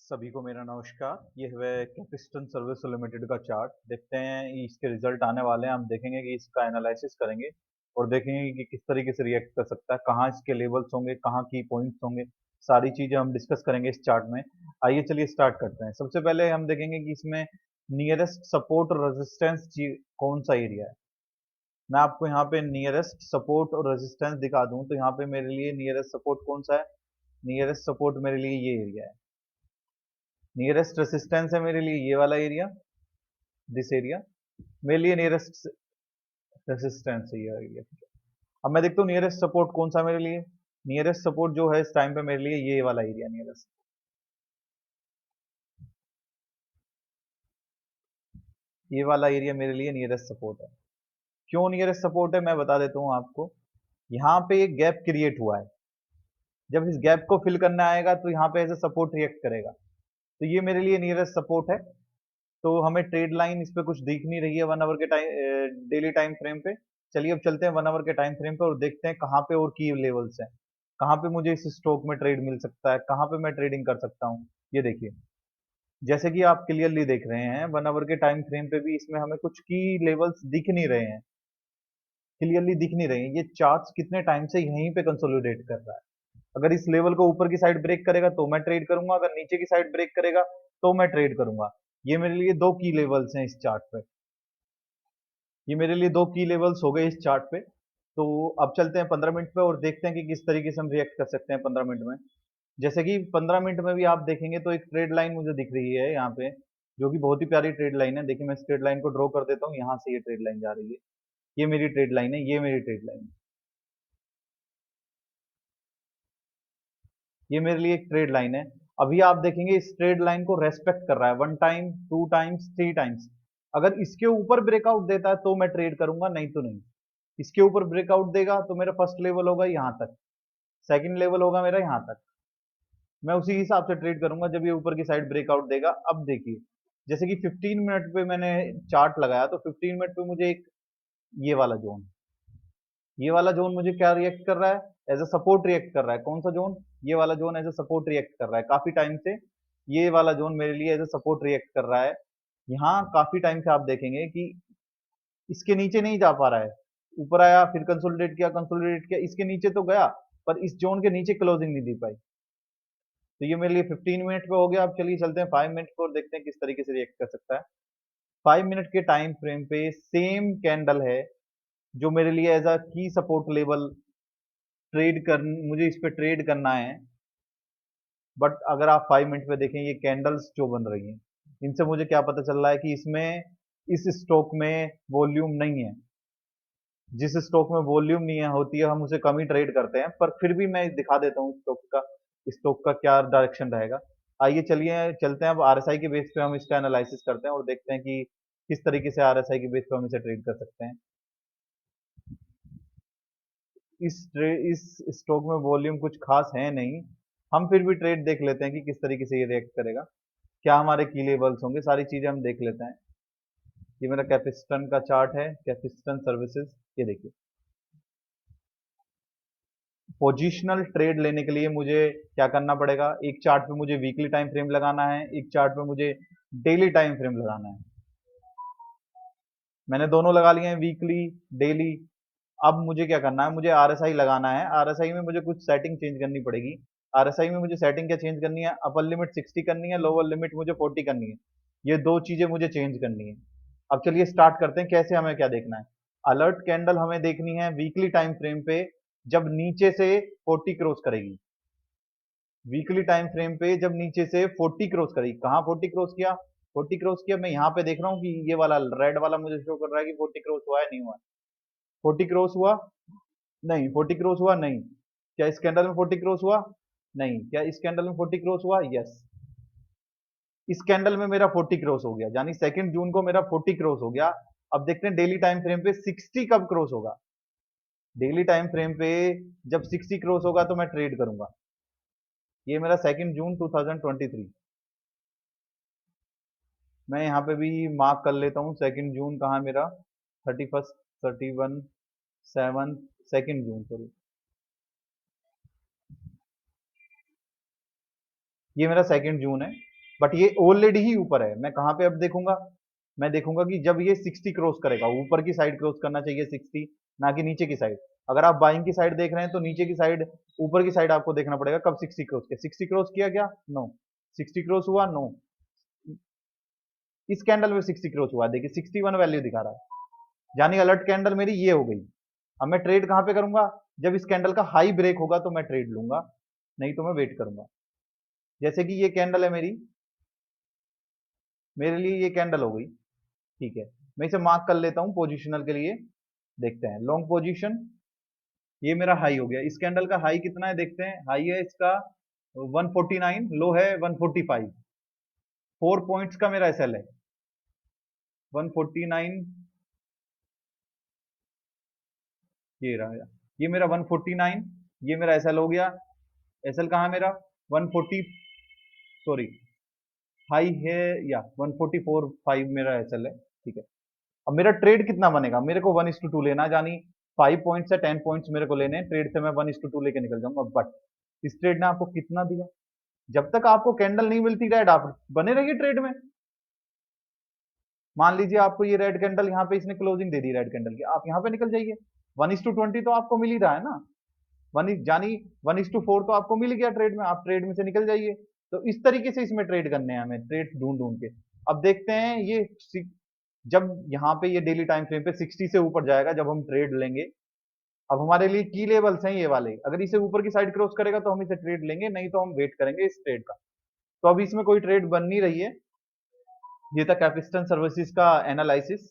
सभी को मेरा नमस्कार। ये है कैपिस्टन सर्विस लिमिटेड का चार्ट। देखते हैं इसके रिजल्ट आने वाले हैं। हम देखेंगे कि इसका एनालिसिस करेंगे और देखेंगे कि किस तरीके से रिएक्ट कर सकता है, कहाँ इसके लेवल्स होंगे, कहाँ की पॉइंट्स होंगे। सारी चीजें हम डिस्कस करेंगे इस चार्ट में। आइए चलिए स्टार्ट करते हैं। सबसे पहले हम देखेंगे कि इसमें नियरेस्ट सपोर्ट और रेजिस्टेंस कौन सा एरिया है। मैं आपको यहाँ पे नियरेस्ट सपोर्ट और रेजिस्टेंस दिखा दूं तो यहाँ पे मेरे लिए नियरेस्ट सपोर्ट कौन सा है। नियरेस्ट सपोर्ट मेरे लिए ये एरिया है। नियरेस्ट रेसिस्टेंस है मेरे लिए ये वाला एरिया, दिस एरिया। मेरे लिए नियरेस्ट रेसिस्टेंस है ये एरिया। अब मैं देखता हूँ नियरेस्ट सपोर्ट कौन सा मेरे लिए। नियरेस्ट सपोर्ट जो है इस टाइम पे मेरे लिए ये वाला एरिया नियरेस्ट। ये वाला एरिया मेरे लिए नियरेस्ट सपोर्ट है। क्यों नियरेस्ट सपोर्ट है मैं बता देता हूँ आपको। यहाँ पे एक गैप क्रिएट हुआ है। जब इस गैप को फिल करना आएगा तो यहाँ पे ऐसे सपोर्ट रिएक्ट करेगा, तो ये मेरे लिए नियरेस्ट सपोर्ट है। तो हमें ट्रेड लाइन इस पे कुछ दिख नहीं रही है 1 आवर के टाइम डेली टाइम फ्रेम पे। चलिए अब चलते हैं 1 आवर के टाइम फ्रेम पे और देखते हैं कहाँ पे और की लेवल्स हैं, कहाँ पे मुझे इस स्टॉक में ट्रेड मिल सकता है, कहाँ पे मैं ट्रेडिंग कर सकता हूँ। ये देखिए, जैसे कि आप क्लियरली देख रहे हैं 1 आवर के टाइम फ्रेम पे भी इसमें हमें कुछ की लेवल्स दिख नहीं रहे हैं, क्लियरली दिख नहीं रहे हैं। ये चार्ट्स कितने टाइम से यहीं पे कंसोलिडेट कर रहा है। अगर इस लेवल को ऊपर की साइड ब्रेक करेगा तो मैं ट्रेड करूंगा, अगर नीचे की साइड ब्रेक करेगा तो मैं ट्रेड करूंगा। ये मेरे लिए दो की लेवल्स हैं इस चार्ट पे। ये मेरे लिए दो की लेवल्स हो गए इस चार्ट पे। तो अब चलते हैं 15 मिनट पे और देखते हैं कि किस तरीके से हम रिएक्ट कर सकते हैं 15 मिनट में। जैसे कि 15 मिनट में भी आप देखेंगे तो एक ट्रेड लाइन मुझे दिख रही है यहाँ पे, जो कि बहुत ही प्यारी ट्रेड लाइन है। देखिए मैं इस ट्रेड लाइन को ड्रॉ कर देता हूँ, यहाँ से ये ट्रेड लाइन जा रही है। ये मेरी ट्रेड लाइन है, ये मेरी ट्रेड लाइन है। ये मेरे लिए एक ट्रेड लाइन है। अभी आप देखेंगे इस ट्रेड लाइन को रेस्पेक्ट कर रहा है 1 टाइम, 2 टाइम्स, 3 टाइम्स। अगर इसके ऊपर ब्रेकआउट देता है तो मैं ट्रेड करूंगा, नहीं तो नहीं। इसके ऊपर ब्रेकआउट देगा तो मेरा फर्स्ट लेवल होगा यहाँ तक, सेकंड लेवल होगा मेरा यहाँ तक। मैं उसी हिसाब से ट्रेड करूंगा जब ये ऊपर की साइड ब्रेकआउट देगा। अब देखिए, जैसे कि 15 मिनट पे मैंने चार्ट लगाया तो 15 मिनट पे मुझे एक ये वाला जोन, ये वाला जोन मुझे क्या रिएक्ट कर रहा है, एज अ सपोर्ट रिएक्ट कर रहा है। कौन सा जोन, ये वाला zone as a support react कर रहा है काफी टाइम से। ये वाला जोन मेरे लिए एज अ सपोर्ट रिएक्ट कर रहा है। यहाँ काफी टाइम से आप देखेंगे कि इसके नीचे नहीं जा पा रहा है। ऊपर आया, फिर कंसोलिडेट किया, कंसोलिडेट किया, इसके नीचे तो गया पर इस जोन के नीचे क्लोजिंग नहीं दी पाई। तो ये मेरे लिए 15 मिनट पे हो गया। अब चलिए चलते हैं 5 मिनट पे और देखते हैं किस तरीके से रिएक्ट कर सकता है। 5 मिनट के टाइम फ्रेम पे सेम कैंडल है जो मेरे लिए एज अ की सपोर्ट लेवल ट्रेड कर, मुझे इस पे ट्रेड करना है। बट अगर आप 5 मिनट पे देखें ये कैंडल्स जो बन रही हैं, इनसे मुझे क्या पता चल रहा है कि इसमें, इस स्टॉक में वॉल्यूम नहीं है। जिस स्टॉक में वॉल्यूम नहीं है होती है हम उसे कम ही ट्रेड करते हैं, पर फिर भी मैं दिखा देता हूँ स्टॉक का क्या डायरेक्शन रहेगा। आइए चलिए चलते हैं अब आरएसआई के बेस पे हम इसका एनालिसिस करते हैं और देखते हैं कि किस तरीके से आरएसआई के बेस पे हम इसे ट्रेड कर सकते हैं। इस स्टॉक में वॉल्यूम कुछ खास है नहीं, हम फिर भी ट्रेड देख लेते हैं कि किस तरीके से ये रिएक्ट करेगा, क्या हमारे की लेवल्स होंगे, सारी चीजें हम देख लेते हैं। ये मेरा कैपिस्टन का चार्ट है, कैपिस्टन सर्विसेज। ये देखिए, पोजिशनल ट्रेड लेने के लिए मुझे क्या करना पड़ेगा, एक चार्ट पे मुझे वीकली टाइम फ्रेम लगाना है, एक चार्ट पे मुझे डेली टाइम फ्रेम लगाना है। मैंने दोनों लगा लिए हैं, वीकली, डेली। अब मुझे क्या करना है, मुझे आरएसआई लगाना है। आरएसआई में मुझे कुछ सेटिंग चेंज करनी पड़ेगी। आरएसआई में मुझे सेटिंग क्या चेंज करनी है, अपर लिमिट 60 करनी है, लोअर लिमिट मुझे 40 करनी है। ये दो चीजें मुझे चेंज करनी है। अब चलिए स्टार्ट करते हैं कैसे, हमें क्या देखना है। अलर्ट कैंडल हमें देखनी है वीकली टाइम फ्रेम पे, जब नीचे से 40 क्रॉस करेगी। वीकली टाइम फ्रेम पे जब नीचे से 40 क्रॉस करेगी, कहाँ 40 क्रॉस किया, 40 क्रॉस किया, मैं यहाँ पे देख रहा हूँ कि ये वाला रेड वाला मुझे शो कर रहा है कि 40 क्रॉस हुआ है, नहीं हुआ। 40 क्रॉस हुआ, नहीं। 40 क्रॉस हुआ, नहीं। क्या इस कैंडल में 40 क्रॉस हुआ, नहीं। क्या इस कैंडल में 40 क्रॉस हुआ, यस। इस कैंडल में मेरा 40 क्रॉस हो गया, यानी 2 जून को मेरा 40 क्रॉस हो गया। अब देखते हैं डेली टाइम फ्रेम पे 60 कब क्रॉस होगा। डेली टाइम फ्रेम पे जब 60 क्रॉस होगा तो मैं ट्रेड करूंगा। ये मेरा 2 जून 2023। मैं यहाँ पे भी मार्क कर लेता हूँ 2 जून कहाँ है मेरा, 31, 31, 7, 2 जून, सॉरी। ये मेरा 2 जून है। बट ये ऑलरेडी ही ऊपर है। मैं कहाँ पे अब देखूंगा, मैं देखूंगा कि जब ये 60 क्रॉस करेगा, ऊपर की साइड क्रॉस करना चाहिए 60, ना कि नीचे की साइड। अगर आप बाइंग की साइड देख रहे हैं तो नीचे की साइड, ऊपर की साइड आपको देखना पड़ेगा कब 60 क्रॉस किया। 60 क्रॉस किया क्या? नो। 60 क्रॉस हुआ? नो। इस कैंडल में 60 क्रॉस हुआ, देखिए 61 वैल्यू दिखा रहा है, यानी अलर्ट कैंडल मेरी ये हो गई। अब मैं ट्रेड कहां पे करूंगा? जब इस कैंडल का हाई ब्रेक होगा तो मैं ट्रेड लूंगा, नहीं तो मैं वेट करूंगा। जैसे कि ये कैंडल है मेरी, मेरे लिए ये कैंडल हो गई, ठीक है। मैं इसे मार्क कर लेता हूं पोजिशनल के लिए। देखते हैं लॉन्ग पोजीशन, ये मेरा हाई हो गया। इस कैंडल का हाई कितना है देखते हैं। हाई है इसका 149, लो है 145। 4 पॉइंट्स का मेरा एसएल है 149, ये रहा, ये मेरा 149, ये मेरा एसएल हो गया। एसएल कहाँ है मेरा? 140, सॉरी, हाई है या 144.5 मेरा एसएल है, ठीक है। अब मेरा ट्रेड कितना बनेगा? मेरे को 1:2 लेना, यानी 5 पॉइंट्स या 10 पॉइंट्स मेरे को लेने हैं। ट्रेड से मैं 1:2 लेके निकल जाऊंगा। बट इस ट्रेड ने आपको कितना दिया? जब तक आपको कैंडल नहीं मिलती रेड, आप बने रहिए ट्रेड में। मान लीजिए आपको ये रेड कैंडल, यहाँ पे इसने क्लोजिंग दे दी रेड कैंडल की, आप यहाँ पे निकल जाइए। 1:20 तो आपको मिल ही रहा है ना, यानी 1:4 तो आपको मिल गया ट्रेड में, आप ट्रेड में से निकल जाइए। तो इस तरीके से इसमें ट्रेड करने हैं हमें, ट्रेड ढूंढ ढूंढ के। अब देखते हैं ये जब यहाँ पे ये डेली टाइम फ्रेम पे 60 से ऊपर जाएगा, जब हम ट्रेड लेंगे। अब हमारे लिए की लेवल्स हैं ये वाले, अगर इसे ऊपर की साइड क्रॉस करेगा तो हम इसे ट्रेड लेंगे, नहीं तो हम वेट करेंगे इस ट्रेड का। तो अभी इसमें कोई ट्रेड बन नहीं रही है। ये था कैपिस्टन सर्विसेज का एनालिसिस।